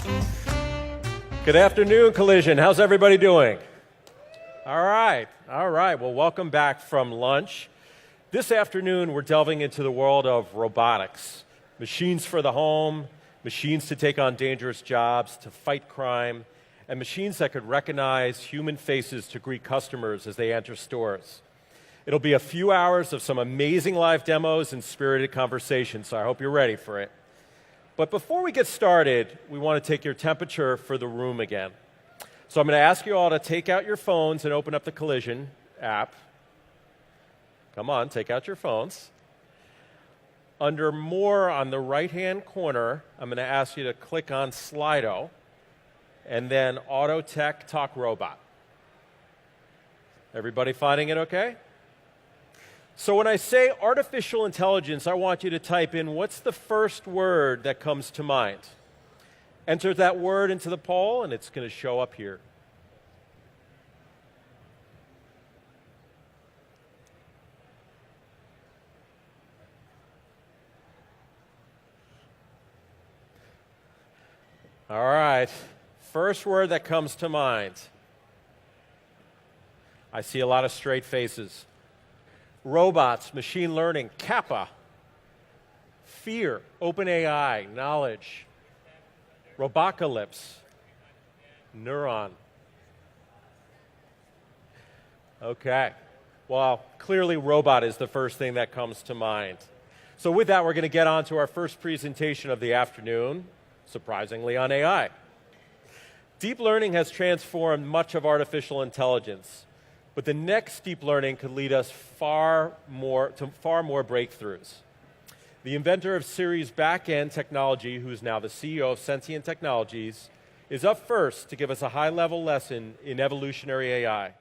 Good afternoon, Collision. How's everybody doing? All right. Well, welcome back from lunch. This afternoon, we're delving into the world of robotics. Machines for the home, machines to take on dangerous jobs, to fight crime, and machines that could recognize human faces to greet customers as they enter stores. It'll be a few hours of some amazing live demos and spirited conversation, so I hope you're ready for it. But before we get started, we want to take your temperature for the room again. So I'm going to ask you all to take out your phones and open up the Collision app. Come on, take out your phones. Under More on the right-hand corner, I'm going to ask you to click on Slido, and then AutoTech TalkRobot. Everybody finding it okay? So when I say artificial intelligence, I want you to type in what's the first word that comes to mind. Enter that word into the poll, and it's going to show up here. All right, first word that comes to mind. I see a lot of straight faces. Robots, machine learning, Kappa. Fear, OpenAI, knowledge. Robocalypse, Neuron. Okay, well, clearly robot is the first thing that comes to mind. So with that, we're going to get on to our first presentation of the afternoon, surprisingly on AI. Deep learning has transformed much of artificial intelligence. But the next deep learning could lead us far more breakthroughs. The inventor of Siri's back-end technology, who is now the CEO of Sentient Technologies, is up first to give us a high-level lesson in evolutionary AI.